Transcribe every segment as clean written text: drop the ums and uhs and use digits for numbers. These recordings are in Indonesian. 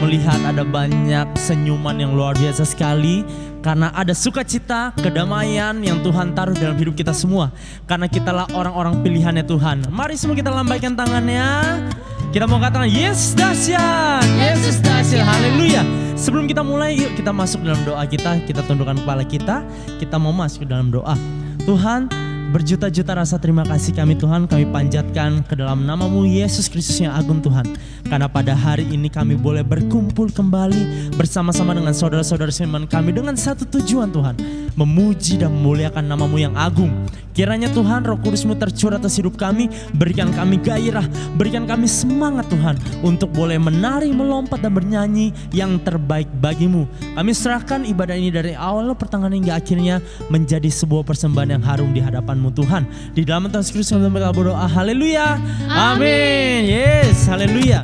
melihat ada banyak senyuman yang luar biasa sekali. Karena ada sukacita, kedamaian yang Tuhan taruh dalam hidup kita semua. Karena kitalah orang-orang pilihannya Tuhan. Mari semua kita lambaikan tangannya. Kita mau katakan Yesus dahsyat, Yesus dahsyat, haleluya. Sebelum kita mulai, yuk kita masuk dalam doa kita. Kita tundukkan kepala kita. Kita mau masuk dalam doa. Tuhan, berjuta-juta rasa terima kasih kami Tuhan, kami panjatkan ke dalam nama-Mu Yesus Kristus yang agung Tuhan. Karena pada hari ini kami boleh berkumpul kembali bersama-sama dengan saudara-saudara seiman kami dengan satu tujuan Tuhan, memuji dan memuliakan nama-Mu yang agung. Kiranya Tuhan Roh Kudus-Mu tercurah atas hidup kami, berikan kami gairah, berikan kami semangat Tuhan untuk boleh menari, melompat dan bernyanyi yang terbaik bagi-Mu. Kami serahkan ibadah ini dari awal pertengahan hingga akhirnya menjadi sebuah persembahan yang harum di hadapan-Mu Tuhan. Di dalam Tuhan Yesus Kristus kami berdoa, haleluya, amin, yes, haleluya.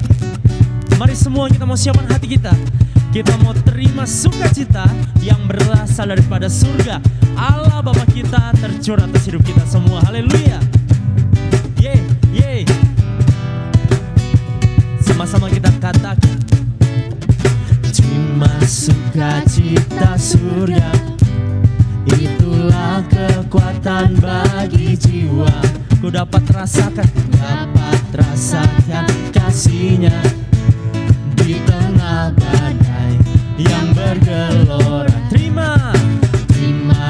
Mari semua kita mau siapkan hati kita. Kita mau terima sukacita yang berasal daripada surga. Allah Bapa kita tercurah atas hidup kita semua. Haleluya. Ye, ye. Sama-sama kita katakan. Terima sukacita surga, itulah kekuatan bagi jiwa. Ku dapat rasakan kasihnya di tengah badai yang bergelora. Terima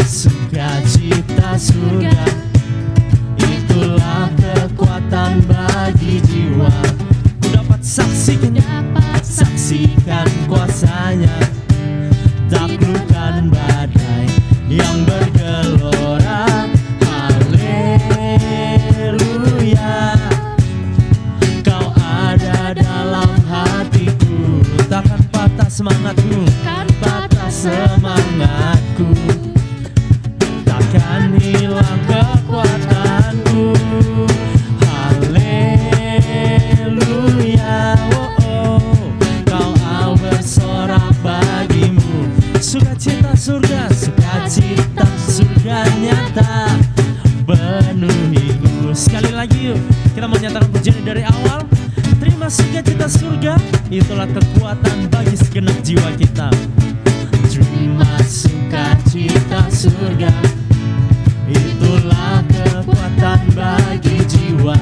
sukacita surga, itulah kekuatan bagi jiwa. Ku dapat saksikan kuasanya, taklukkan badai yang bergelora. Haleluya, Kau ada dalam hatiku. Takkan patah semangatku, patah semangatku. Takkan hilang kekuatanku. Haleluya, Kau bersorak bagimu. Sukacita surga nyata penuhiku. Sekali lagi yuk, kita menyatakan pujian dari awal. Terima sukacita surga, itulah kekuatan bagi segenap jiwa kita. Terima sukacita surga, itulah kekuatan bagi jiwa.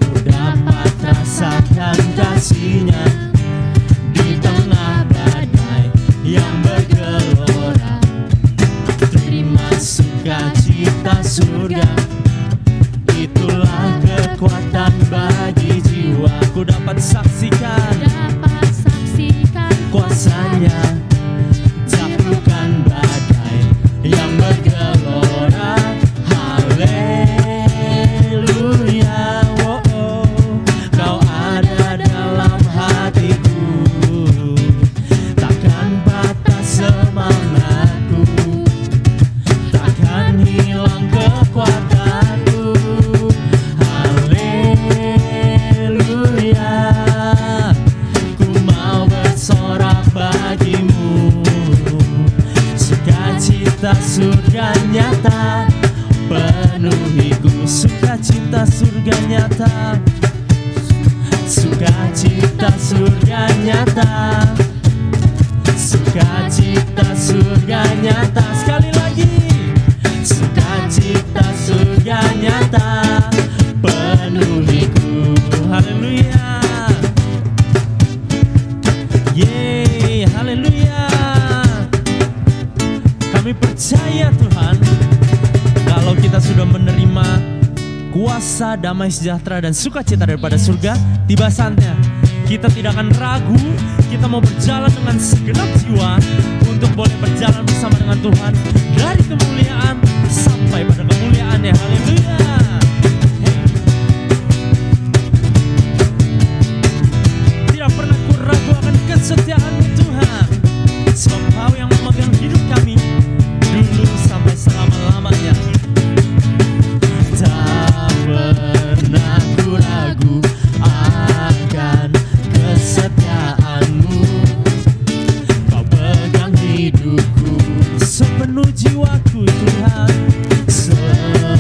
Ku dapat rasakan kasihnya di tengah badai yang bergelora. Terima sukacita surga, itulah kekuatan bagi jiwa. Ku dapat saksikan kuasanya, taklukkan badai yang bergelora. Haleluya, Kau ada dalam hatiku. Takkan patah semangatku, takkan hilang kekuatanku. Haleluya, ku mau bersorak bagimu. Sukacita surga nyata penuhiku. Sukacita surga nyata, sukacita surga nyata, sukacita surga nyata. Sekali lagi, sukacita surga nyata penuhiku. Haleluya, yeay, haleluya. Kami percaya Tuhan, kalau kita sudah menerima kuasa, damai, sejahtera, dan sukacita daripada surga, tiba saatnya kita tidak akan ragu. Kita mau berjalan dengan segenap jiwa untuk boleh berjalan bersama dengan Tuhan dari kemuliaan sampai pada kemuliaannya. Haleluya. Tidak pernah ku ragu akan kesetiaan-Mu Tuhan, sebab Kau yang memegang hidup kami dulu sampai selama-lamanya. Tak pernah ku ragu akan kesetiaan-Mu. Kau pegang hidupku sepenuh jiwaku Tuhan, sepenuh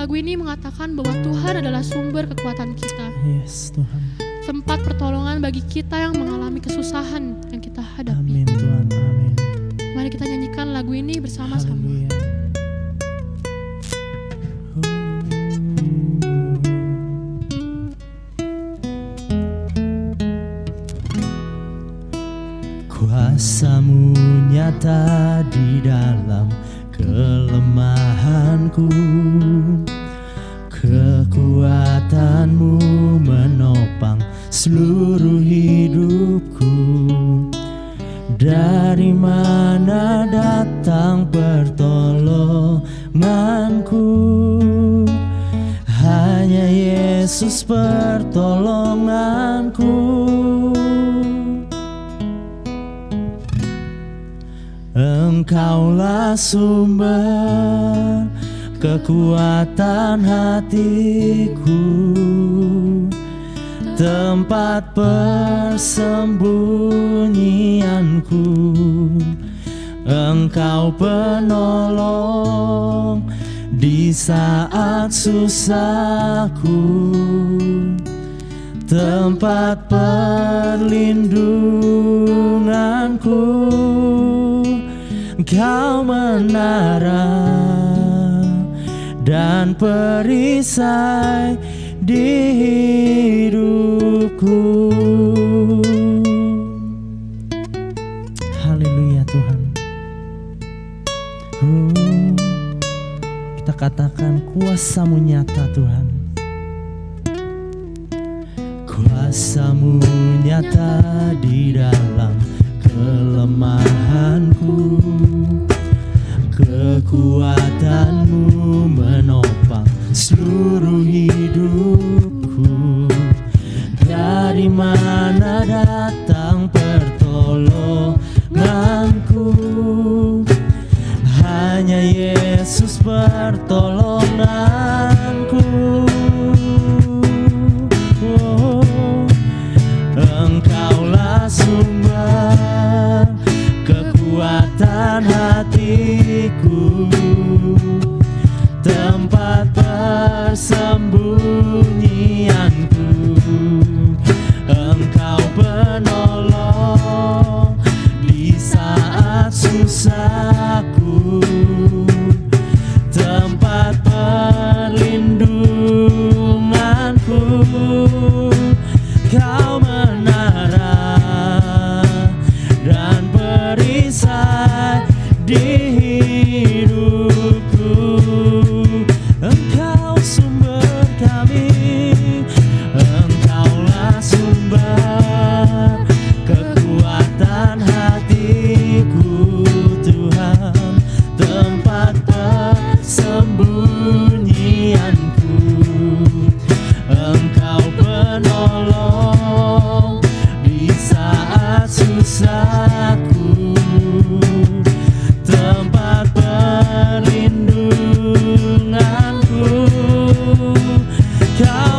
lagu ini mengatakan bahwa Tuhan adalah sumber kekuatan kita. Yes Tuhan. Tempat pertolongan bagi kita yang mengalami kesusahan yang kita hadapi. Amin Tuhan, amin. Mari kita nyanyikan lagu ini bersama-sama. Haleluya. Kuasa-Mu nyata di dalam kelemahanku, kekuatan-Mu menopang seluruh hidupku. Dari mana datang pertolonganku? Hanya Yesus pertolonganku. Engkaulah sumber kekuatan hatiku, tempat persembunyianku. Engkau penolong di saat susahku, tempat perlindunganku. Engkau menara dan perisai di hidupku. Haleluya Tuhan. Kita katakan kuasa-Mu nyata Tuhan. Kuasa-Mu nyata di dalam kelemahanku, kekuatan-Mu menopang seluruh hidupku. Dari mana datang pertolonganku? Hanya Yesus pertolonganku. Engkaulah sumber kekuatan hatiku, tempat persembunyianku. Engkau penolong di saat susahku, tempat perlindunganku. Kau menara dan perisai di hidupku. Engkau sumber kami, Engkaulah sumber kekuatan hatiku Tuhan, tempat persembunyianku. Engkau penolong di saat susahku, tempat perlindunganku. Kau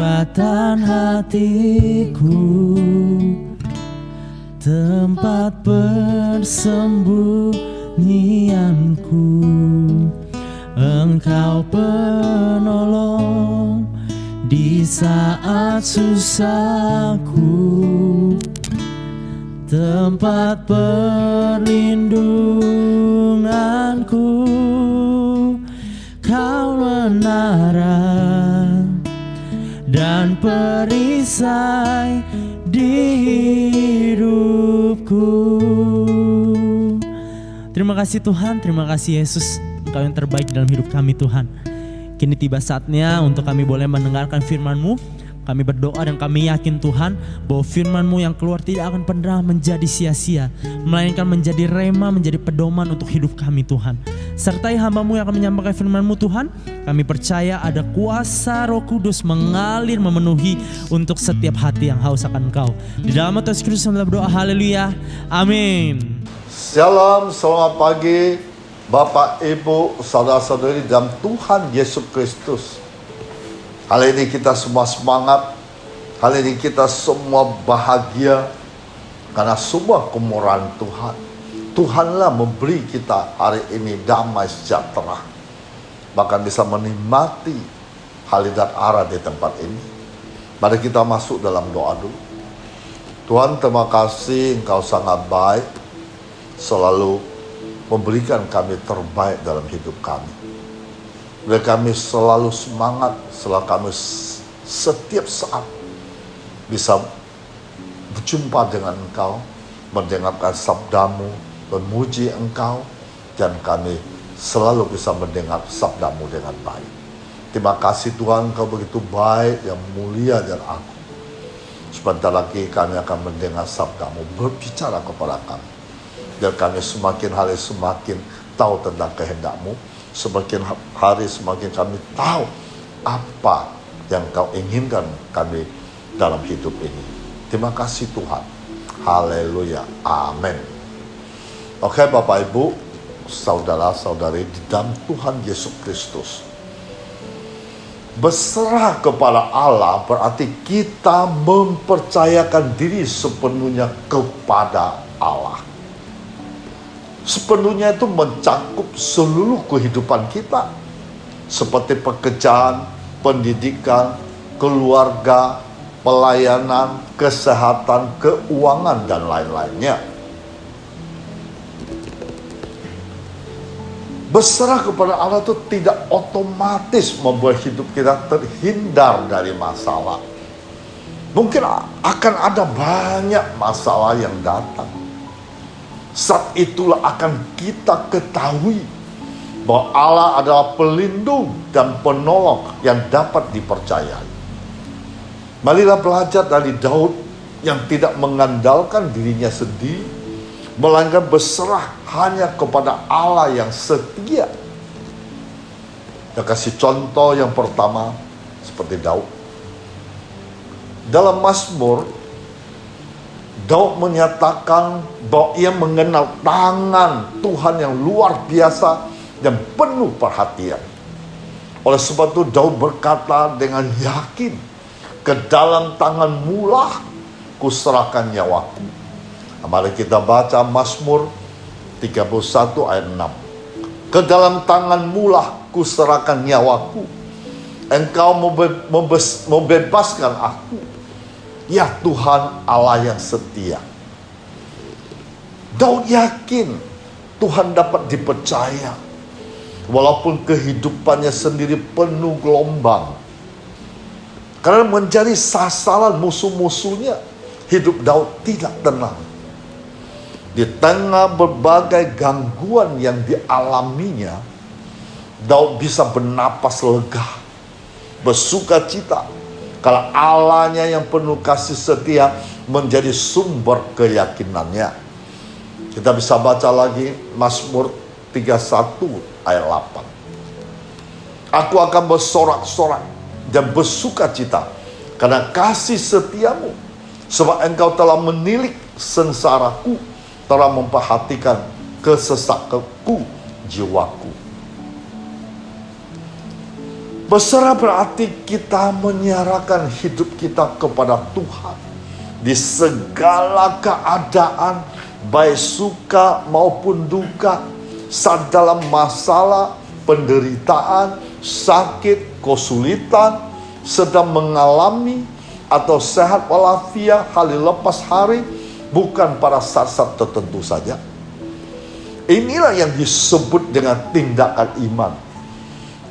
kekuatan hatiku, tempat persembunyianku. Engkau penolong di saat susahku, tempat perlindunganku. Kau menara dan perisai di hidupku. Terima kasih Tuhan, terima kasih Yesus, Engkau yang terbaik dalam hidup kami Tuhan. Kini tiba saatnya untuk kami boleh mendengarkan firman-Mu. Kami berdoa dan kami yakin Tuhan bahwa firman-Mu yang keluar tidak akan pernah menjadi sia-sia, melainkan menjadi rema, menjadi pedoman untuk hidup kami Tuhan. Sertai hamba-Mu yang akan menyampaikan firman-Mu Tuhan. Kami percaya ada kuasa Roh Kudus mengalir memenuhi untuk setiap hati yang haus akan Engkau. Di dalam nama Yesus Kristus kami berdoa, haleluya, amin. Shalom, selamat pagi Bapak, Ibu, saudara-saudari dalam Tuhan Yesus Kristus. Hari ini kita semua semangat, hari ini kita semua bahagia karena semua kemurahan Tuhan. Tuhanlah memberi kita hari ini damai sejahtera, bahkan bisa menikmati hali dan arah di tempat ini. Mari kita masuk dalam doa dulu. Tuhan, terima kasih Engkau sangat baik, selalu memberikan kami terbaik dalam hidup kami. Biar kami selalu semangat, selalu kami setiap saat bisa berjumpa dengan Engkau, mendengarkan sabda-Mu, memuji Engkau, dan kami selalu bisa mendengar sabda-Mu dengan baik. Terima kasih Tuhan, Engkau begitu baik, yang mulia dan agung. Sebentar lagi kami akan mendengar sabda-Mu berbicara kepada kami. Biar kami semakin hari semakin tahu tentang kehendak-Mu. Semakin hari semakin kami tahu apa yang Kau inginkan kami dalam hidup ini. Terima kasih Tuhan. Haleluya. Amin. Oke Bapak Ibu, saudara-saudari di dalam Tuhan Yesus Kristus. Berserah kepada Allah berarti kita mempercayakan diri sepenuhnya kepada Allah. Sepenuhnya itu mencakup seluruh kehidupan kita, seperti pekerjaan, pendidikan, keluarga, pelayanan, kesehatan, keuangan, dan lain-lainnya. Berserah kepada Allah itu tidak otomatis membuat hidup kita terhindar dari masalah. Mungkin akan ada banyak masalah yang datang. Saat itulah akan kita ketahui bahwa Allah adalah pelindung dan penolong yang dapat dipercayai. Marilah belajar dari Daud yang tidak mengandalkan dirinya sendiri, melainkan berserah hanya kepada Allah yang setia. Saya kasih contoh yang pertama seperti Daud. Dalam Mazmur, Daud menyatakan bahwa ia mengenal tangan Tuhan yang luar biasa dan penuh perhatian. Oleh sebab itu Daud berkata dengan yakin, ke dalam tangan-Mu lah kuserahkan nyawaku. Mari kita baca Mazmur 31 ayat 6. Ke dalam tangan-Mu lah kuserahkan nyawaku. Engkau membebaskan aku. Ya Tuhan Allah yang setia. Daud yakin Tuhan dapat dipercaya. Walaupun kehidupannya sendiri penuh gelombang. Karena menjadi sasaran musuh-musuhnya, hidup Daud tidak tenang. Di tengah berbagai gangguan yang dialaminya, Daud bisa bernapas lega, bersuka cita, kalau Allahnya yang penuh kasih setia menjadi sumber keyakinannya. Kita bisa baca lagi Mazmur 31 ayat 8. Aku akan bersorak-sorak dan bersuka cita karena kasih setiamu, sebab engkau telah menilik sengsaraku, telah memperhatikan kesesakanku jiwaku. Berserah berarti kita menyerahkan hidup kita kepada Tuhan di segala keadaan, baik suka maupun duka, saat dalam masalah, penderitaan, sakit, kesulitan, sedang mengalami atau sehat walafiat hari lepas hari, bukan pada saat-saat tertentu saja. Inilah yang disebut dengan tindakan iman,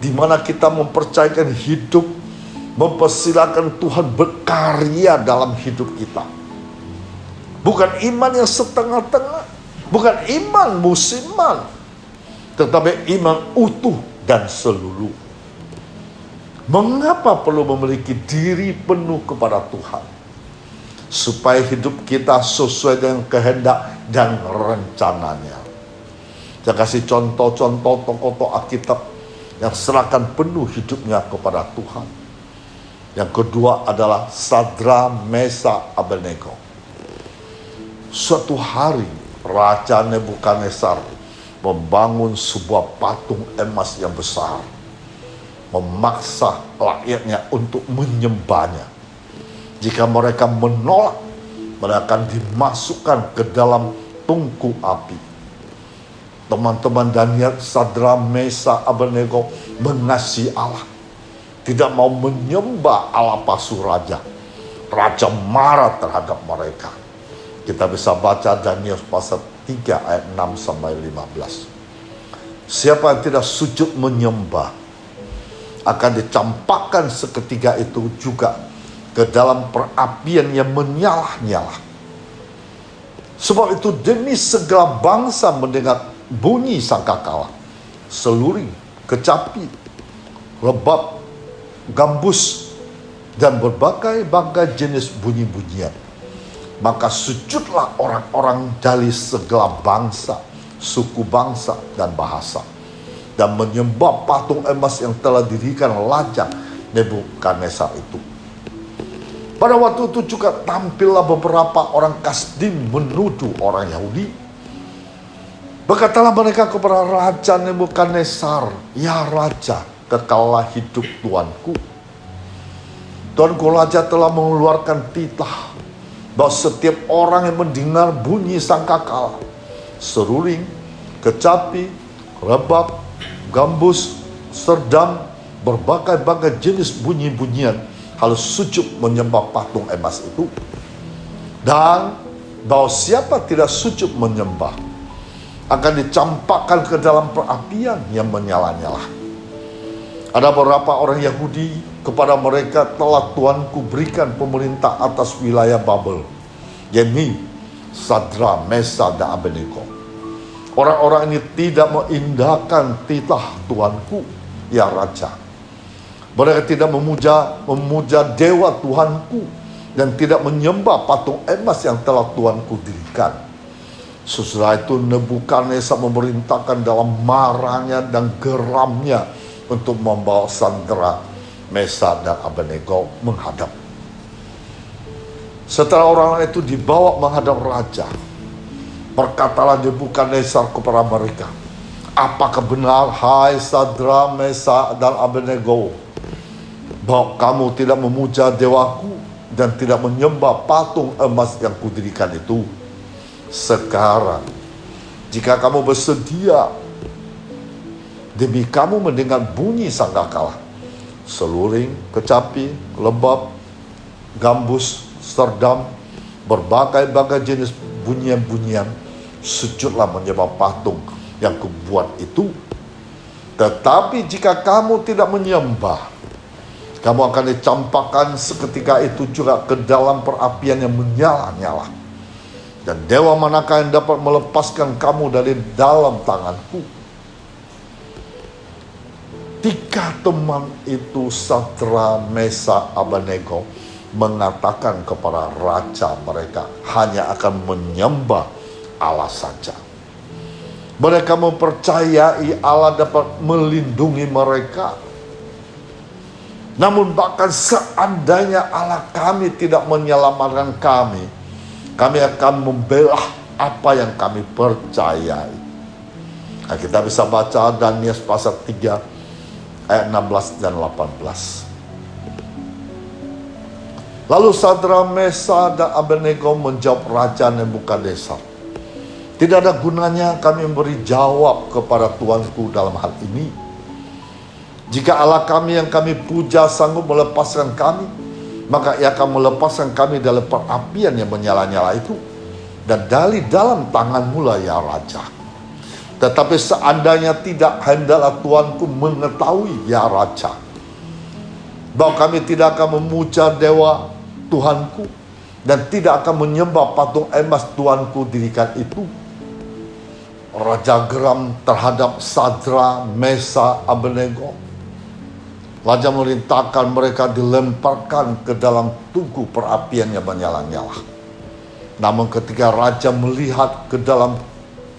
di mana kita mempercayakan hidup, mempersilakan Tuhan berkarya dalam hidup kita. Bukan iman yang setengah-tengah, bukan iman musiman, tetapi iman utuh dan seluruh. Mengapa perlu memiliki diri penuh kepada Tuhan? Supaya hidup kita sesuai dengan kehendak dan rencananya. Saya kasih contoh-contoh tokoh-tokoh Alkitab yang serahkan penuh hidupnya kepada Tuhan. Yang kedua adalah Sadra, Mesa, Abednego. Suatu hari Raja Nebukadnezar membangun sebuah patung emas yang besar, memaksa rakyatnya untuk menyembahnya. Jika mereka menolak, mereka akan dimasukkan ke dalam tungku api. Teman-teman Daniel, Sadra, Mesa, Abednego mengasihi Allah, tidak mau menyembah Allah palsu raja. Raja marah terhadap mereka. Kita bisa baca Daniel pasal 3 ayat 6 sampai 15. Siapa yang tidak sujud menyembah akan dicampakkan seketika itu juga ke dalam perapian yang menyala-nyala. Sebab itu demi segala bangsa mendengar bunyi sangkakala, seluring, kecapi, rebab, gambus, dan berbagai-bagai jenis bunyi-bunyian, maka sujudlah orang-orang dari segala bangsa, suku bangsa, dan bahasa, dan menyembah patung emas yang telah didirikan Raja Nebukadnezar itu. Pada waktu itu juga tampillah beberapa orang Kasdim menuduh orang Yahudi. Berkatalah mereka kepada Raja Nebukadnezar, "Ya Raja, kekallah hidup Tuanku. Tuanku Raja telah mengeluarkan titah bahwa setiap orang yang mendengar bunyi sangkakala, seruling, kecapi, rebab, gambus, serdam, berbagai-bagai jenis bunyi-bunyian harus sujud menyembah patung emas itu. Dan bahwa siapa tidak sujud menyembah akan dicampakkan ke dalam perapian yang menyala-nyala." Ada beberapa orang Yahudi, kepada mereka telah Tuanku berikan pemerintah atas wilayah Babel, yakni Sadra, Mesa, dan Abednego. Orang-orang ini tidak mengindahkan titah Tuanku, ya Raja. Mereka tidak memuja dewa Tuanku dan tidak menyembah patung emas yang telah Tuanku dirikan. Sesudah itu Nebukadnezar memerintahkan dalam marahnya dan geramnya untuk membawa Sadra, Mesa, dan Abednego menghadap. Setelah orang itu dibawa menghadap raja, berkatalah Nebukadnezar kepada mereka, "Apakah benar, hai Sadra, Mesa, dan Abednego, bahwa kamu tidak memuja dewaku dan tidak menyembah patung emas yang kudirikan itu? Sekarang, jika kamu bersedia, demi kamu mendengar bunyi sangkakala, seluring, kecapi, lebab, gambus, serdam, berbagai-bagai jenis bunyian-bunyian, sujudlah menyembah patung yang kubuat itu. Tetapi jika kamu tidak menyembah, kamu akan dicampakkan seketika itu juga ke dalam perapian yang menyala-nyala. Dan dewa manakah yang dapat melepaskan kamu dari dalam tanganku?" Tiga teman itu, Sadra, Mesa, Abednego, mengatakan kepada raja mereka hanya akan menyembah Allah saja. Mereka mempercayai Allah dapat melindungi mereka. Namun bahkan seandainya Allah kami tidak menyelamatkan kami akan membela apa yang kami percayai. Nah, kita bisa baca Daniel pasal 3 ayat 16 dan 18. Lalu Sadra, Mesa, dan Abednego menjawab Raja Nebukadnezar, tidak ada gunanya kami memberi jawab kepada Tuanku dalam hal ini. Jika Allah kami yang kami puja sanggup melepaskan kami, maka Ia akan melepaskan kami dari perapian yang menyala-nyala itu, dan dari dalam tanganmu lah ya Raja. Tetapi seandainya tidak, hendaklah Tuanku mengetahui ya Raja, bahwa kami tidak akan memuja dewa Tuhanku, dan tidak akan menyembah patung emas Tuanku dirikan itu. Raja geram terhadap Sadra, Mesa, Abednego. Raja merintahkan mereka dilemparkan ke dalam tungku perapian yang menyala-nyala. Namun ketika Raja melihat ke dalam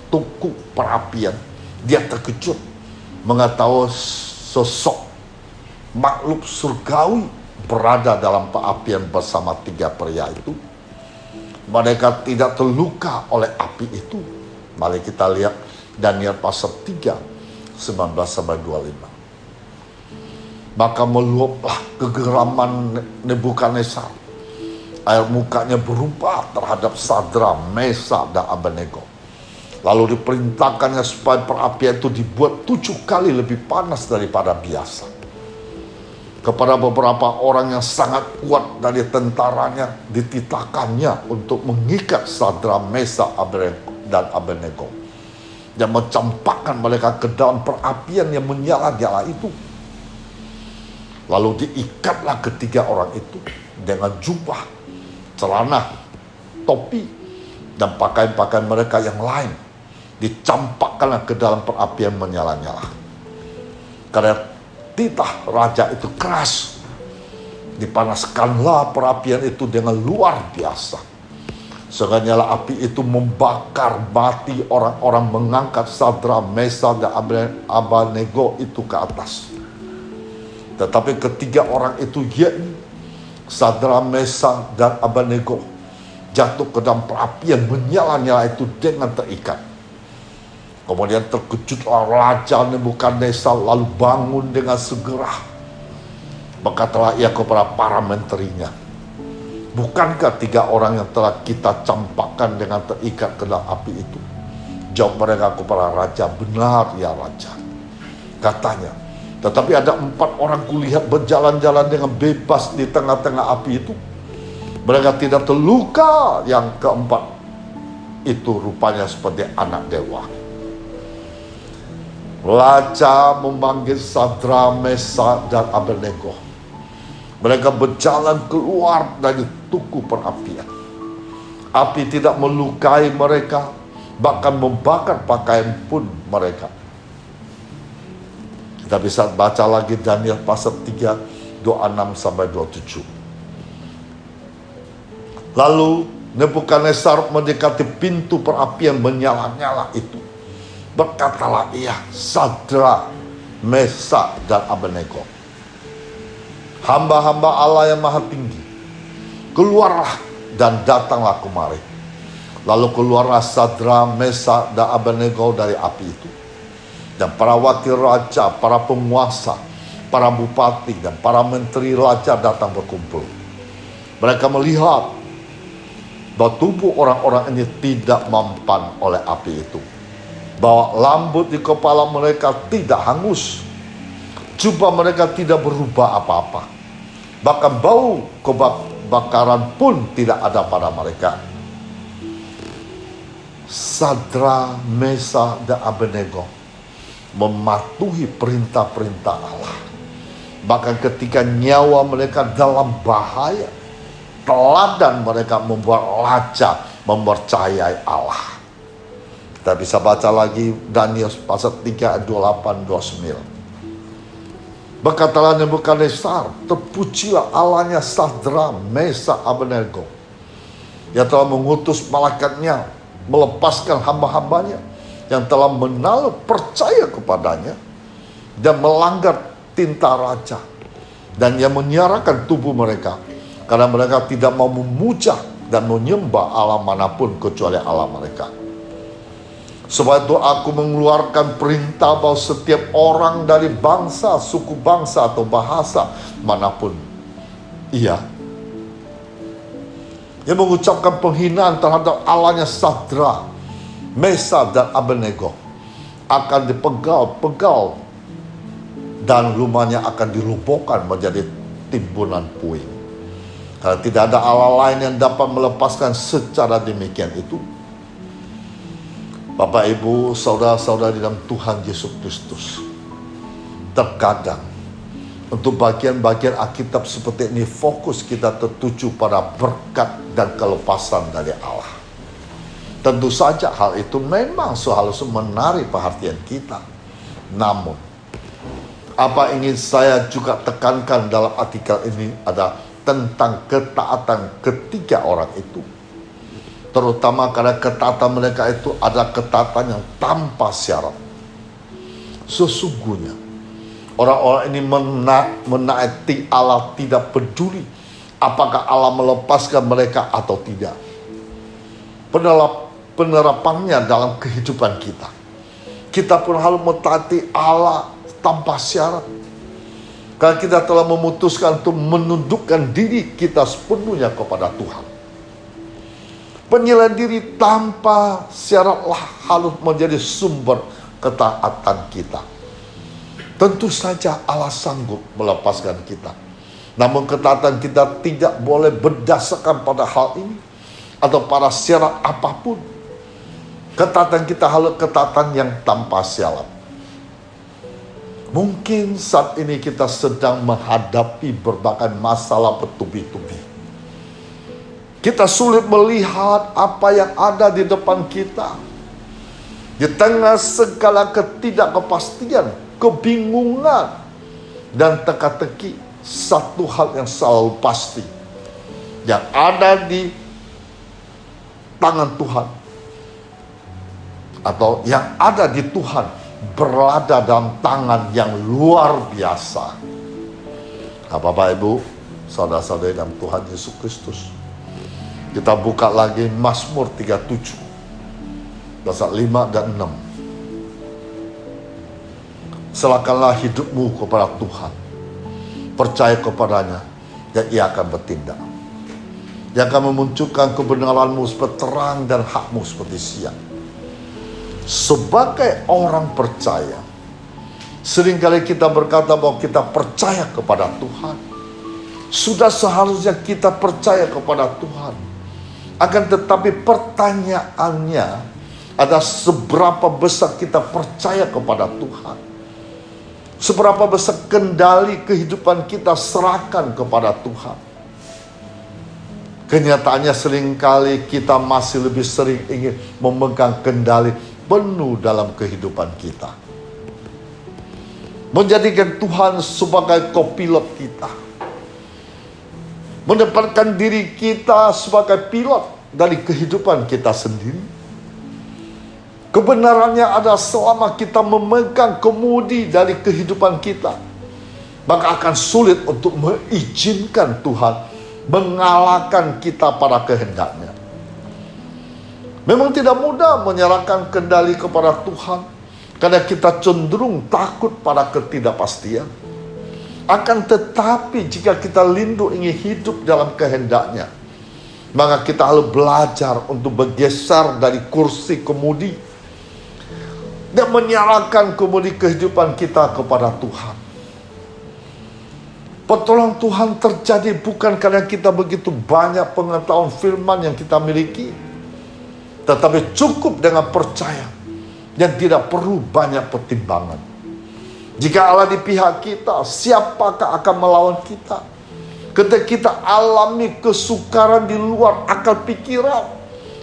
tungku perapian, dia terkejut mengetahui sosok makhluk surgawi berada dalam perapian bersama 3 pria itu. Mereka tidak terluka oleh api itu. Mari kita lihat Daniel pasal 3, 19-25. Maka meluaplah kegeraman Nebukadnezar. Air mukanya berubah terhadap Sadra, Mesa, dan Abednego. Lalu diperintahkannya supaya perapian itu dibuat 7 kali lebih panas daripada biasa. Kepada beberapa orang yang sangat kuat dari tentaranya, dititahkannya untuk mengikat Sadra, Mesa, dan Abednego, dan mencampakkan mereka ke dalam perapian yang menyala-nyala itu. Lalu diikatlah ketiga orang itu dengan jubah, celana, topi, dan pakaian-pakaian mereka yang lain. Dicampakkanlah ke dalam perapian menyala-nyala. Karena titah raja itu keras, dipanaskanlah perapian itu dengan luar biasa. Sehingga nyala api itu membakar mati orang-orang mengangkat Sadra, Mesa, dan Abednego itu ke atas. Tetapi ketiga orang itu, yakni Sadra, Mesa, dan Abednego, jatuh ke dalam perapian menyala-nyala itu dengan terikat. Kemudian terkejutlah Raja Nebukadnezar, lalu bangun dengan segera. Berkatalah ia kepada para menterinya, bukankah 3 orang yang telah kita campakkan dengan terikat ke dalam api itu? Jawab mereka kepada Raja, benar ya Raja. Katanya, tetapi ada 4 orang kulihat berjalan-jalan dengan bebas di tengah-tengah api itu. Mereka tidak terluka. Yang keempat itu rupanya seperti anak dewa. Raja memanggil Sadra, Mesa, dan Abednego. Mereka berjalan keluar dari tungku perapian. Api tidak melukai mereka, bahkan membakar pakaian pun mereka. Kita bisa baca lagi Daniel pasal 3, 26-27. Lalu Nebukadnezar mendekati pintu perapian menyala-nyala itu. Berkatalah ia, Sadra, Mesa, dan Abednego, hamba-hamba Allah yang maha tinggi, keluarlah dan datanglah kemari. Lalu keluarlah Sadra, Mesa, dan Abednego dari api itu. Dan para wakil raja, para penguasa, para bupati, dan para menteri raja datang berkumpul. Mereka melihat bahwa tubuh orang-orang ini tidak mempan oleh api itu, bahwa rambut di kepala mereka tidak hangus, jubah mereka tidak berubah apa-apa, bahkan bau kebakaran pun tidak ada pada mereka. Sadra, Mesa, dan Abednego mematuhi perintah-perintah Allah. Bahkan ketika nyawa mereka dalam bahaya, teladan mereka membuat raja mempercayai Allah. Kita bisa baca lagi Daniel pasal 3 ayat 28-29. Berkatalah Nebukadnezar, terpujilah Allahnya Sadra, Mesa, Abednego, yang telah mengutus malaikatnya melepaskan hamba-hambanya yang telah menaruh percaya kepadanya dan melanggar tinta raja, dan yang menyiarakan tubuh mereka karena mereka tidak mau memuja dan menyembah Allah manapun kecuali Allah mereka. Sebab itu aku mengeluarkan perintah bahwa setiap orang dari bangsa, suku bangsa atau bahasa manapun ia yang mengucapkan penghinaan terhadap Allahnya Sadrak, Mesad dan Abednego akan dipegal-pegal dan rumahnya akan dirobohkan menjadi timbunan puing. Karena tidak ada Allah lain yang dapat melepaskan secara demikian itu. Bapak, Ibu, saudara-saudara di dalam Tuhan Yesus Kristus, terkadang untuk bagian-bagian Alkitab seperti ini fokus kita tertuju pada berkat dan kelepasan dari Allah. Tentu saja hal itu memang seharusnya menarik perhatian kita. Namun, apa ingin saya juga tekankan dalam artikel ini adalah tentang ketaatan ketiga orang itu. Terutama karena ketaatan mereka itu adalah ketaatan yang tanpa syarat. Sesungguhnya orang-orang ini menaati Allah tidak peduli apakah Allah melepaskan mereka atau tidak. Penerapannya dalam kehidupan kita. Kita pun harus mentaati Allah tanpa syarat. Karena kita telah memutuskan untuk menundukkan diri kita sepenuhnya kepada Tuhan. Penyerahan diri tanpa syaratlah harus menjadi sumber ketaatan kita. Tentu saja Allah sanggup melepaskan kita. Namun ketaatan kita tidak boleh berdasarkan pada hal ini atau pada syarat apapun. Ketaatan kita harus ketaatan yang tanpa syarat. Mungkin saat ini kita sedang menghadapi berbagai masalah bertubi-tubi. Kita sulit melihat apa yang ada di depan kita. Di tengah segala ketidakkepastian, kebingungan, dan teka-teki, satu hal yang selalu pasti yang ada di tangan Tuhan atau yang ada di Tuhan berada dalam tangan yang luar biasa. Bapak, Ibu, saudara-saudari dalam Tuhan Yesus Kristus, kita buka lagi Mazmur 37 pasal 5 dan 6. Serahkanlah hidupmu kepada Tuhan, percaya kepadanya, dan ia akan bertindak. Dia akan memunculkan kebenaranmu seperti terang dan hakmu seperti siang. Sebagai orang percaya, seringkali kita berkata bahwa kita percaya kepada Tuhan. Sudah seharusnya kita percaya kepada Tuhan. Akan tetapi pertanyaannya adalah seberapa besar kita percaya kepada Tuhan. Seberapa besar kendali kehidupan kita serahkan kepada Tuhan. Kenyataannya seringkali kita masih lebih sering ingin memegang kendali penuh dalam kehidupan kita. Menjadikan Tuhan sebagai kopilot kita. Menempatkan diri kita sebagai pilot dari kehidupan kita sendiri. Kebenarannya adalah selama kita memegang kemudi dari kehidupan kita, maka akan sulit untuk mengizinkan Tuhan mengalahkan kita pada kehendaknya. Memang tidak mudah menyerahkan kendali kepada Tuhan, karena kita cenderung takut pada ketidakpastian. Akan tetapi jika kita rindu ingin hidup dalam kehendaknya, maka kita harus belajar untuk bergeser dari kursi kemudi dan menyerahkan kemudi kehidupan kita kepada Tuhan. Pertolongan Tuhan terjadi bukan karena kita begitu banyak pengetahuan firman yang kita miliki, tetapi cukup dengan percaya dan tidak perlu banyak pertimbangan. Jika Allah di pihak kita, siapakah akan melawan kita? Ketika kita alami kesukaran di luar akal pikiran,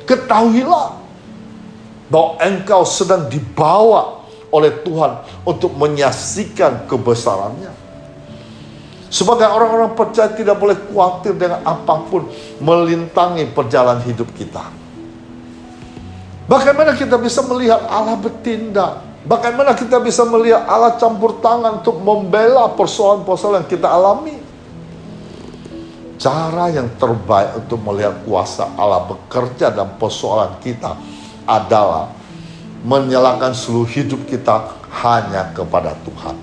ketahuilah bahwa engkau sedang dibawa oleh Tuhan untuk menyaksikan kebesarannya. Sebagai orang-orang percaya tidak boleh khawatir dengan apapun melintangi perjalanan hidup kita. Bagaimana kita bisa melihat Allah bertindak? Bagaimana kita bisa melihat Allah campur tangan untuk membela persoalan-persoalan yang kita alami? Cara yang terbaik untuk melihat kuasa Allah bekerja dalam persoalan kita adalah menyerahkan seluruh hidup kita hanya kepada Tuhan.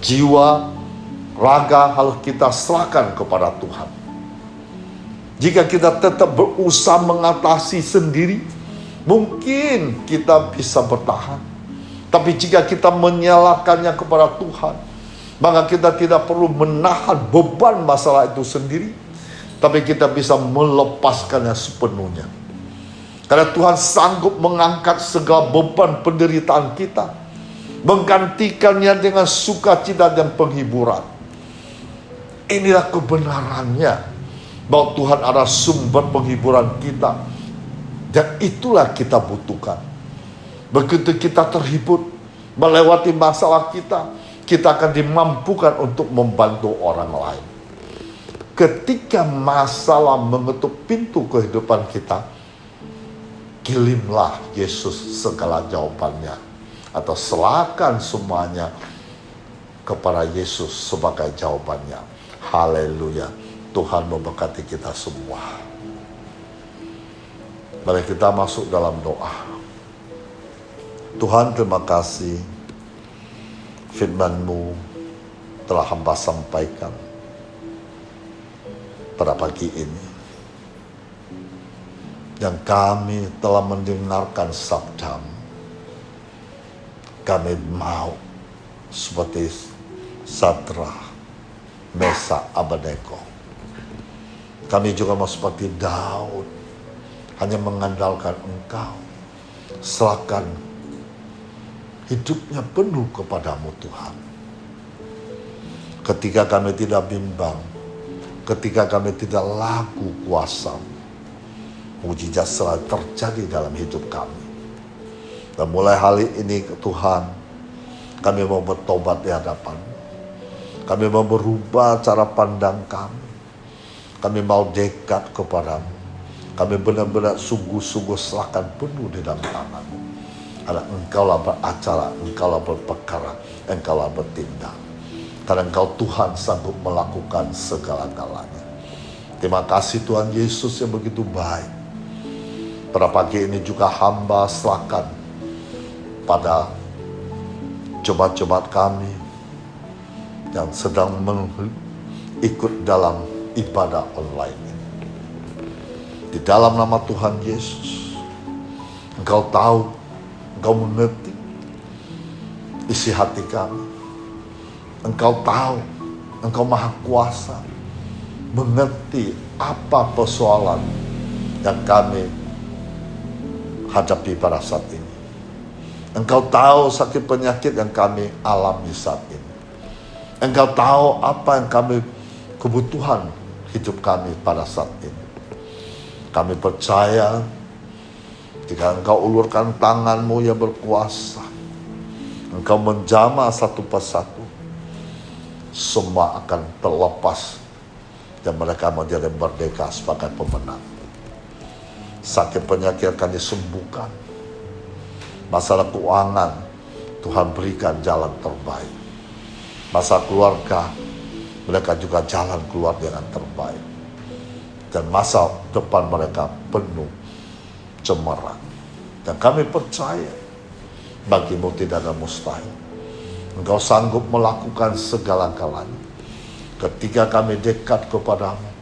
Jiwa, raga harus kita serahkan kepada Tuhan. Jika kita tetap berusaha mengatasi sendiri, mungkin kita bisa bertahan. Tapi jika kita menyerahkannya kepada Tuhan, maka kita tidak perlu menahan beban masalah itu sendiri, tapi kita bisa melepaskannya sepenuhnya. Karena Tuhan sanggup mengangkat segala beban penderitaan kita, menggantikannya dengan sukacita dan penghiburan. Inilah kebenarannya, bahwa Tuhan adalah sumber penghiburan kita, dan itulah kita butuhkan. Begitu kita terhibur melewati masalah kita, kita akan dimampukan untuk membantu orang lain. Ketika masalah mengetuk pintu kehidupan kita, kirimlah Yesus segala jawabannya, atau serahkan semuanya kepada Yesus sebagai jawabannya. Haleluya. Tuhan memberkati kita semua. Mari kita masuk dalam doa. Tuhan, terima kasih firman-Mu telah hamba sampaikan pada pagi ini. Dan kami telah mendengarkan sabda-Mu. Kami mau seperti Sadrah, Mesak, Abednego. Kami juga mau seperti Daud, hanya mengandalkan Engkau. Serahkan hidupnya penuh kepadamu Tuhan. Ketika kami tidak bimbang, ketika kami tidak laku kuasa, mujizat selalu terjadi dalam hidup kami. Dan mulai hari ini Tuhan, kami mau bertobat di hadapan-Mu. Kami mau berubah cara pandang kami. Kami mau dekat kepadamu. Kami benar-benar sungguh-sungguh serahkan penuh di dalam tangan-Mu. Karena Engkaulah beracara, Engkaulah berperkara, Engkaulah bertindak. Karena Engkau Tuhan sanggup melakukan segala-galanya. Terima kasih Tuhan Yesus yang begitu baik. Pada pagi ini juga hamba serahkan pada jemaat-jemaat kami yang sedang ikut dalam ibadah online ini. Di dalam nama Tuhan Yesus, Engkau tahu, Engkau mengerti isi hati kami. Engkau tahu, Engkau maha kuasa, mengerti apa persoalan yang kami hadapi pada saat ini. Engkau tahu sakit penyakit yang kami alami saat ini. Engkau tahu apa yang kami kebutuhan hidup kami pada saat ini. Kami percaya jika Engkau ulurkan tangan-Mu yang berkuasa, Engkau menjamah satu persatu, semua akan terlepas dan mereka menjadi merdeka sebagai pemenang. Sakit penyakit akan disembuhkan. Masalah keuangan, Tuhan berikan jalan terbaik. Masalah keluarga, mereka juga jalan keluar dengan terbaik. Dan masa depan mereka penuh cemerlang. Dan kami percaya, bagi-Mu tidak ada mustahil. Engkau sanggup melakukan segala-galanya. Ketika kami dekat kepadamu,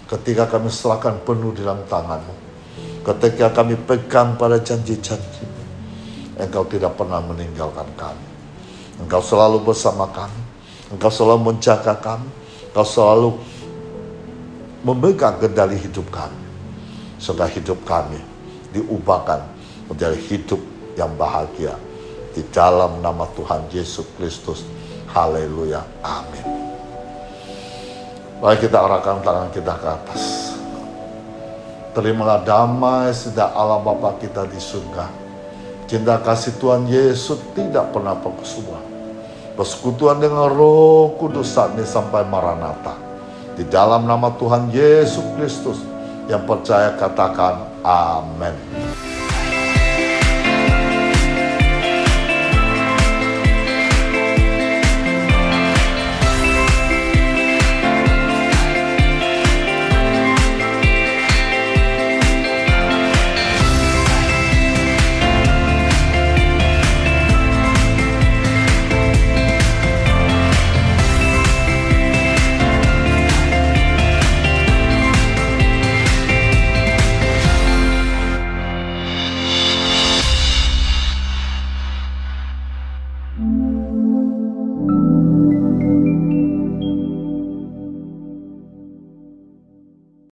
ketika kami serahkan penuh dalam tangan-Mu, ketika kami pegang pada janji-janji, Engkau tidak pernah meninggalkan kami. Engkau selalu bersama kami. Engkau selalu menjaga kami. Engkau selalu memegang kendali hidup kami. Sehingga hidup kami diubahkan menjadi hidup yang bahagia. Di dalam nama Tuhan Yesus Kristus. Haleluya. Amin. Mari kita arahkan tangan kita ke atas. Terimalah damai sejahtera Allah Bapa kita di surga. Cinta kasih Tuhan Yesus tidak pernah berkesudahan. Persekutuan dengan Roh Kudus saat ini sampai Maranatha. Di dalam nama Tuhan Yesus Kristus yang percaya katakan amin.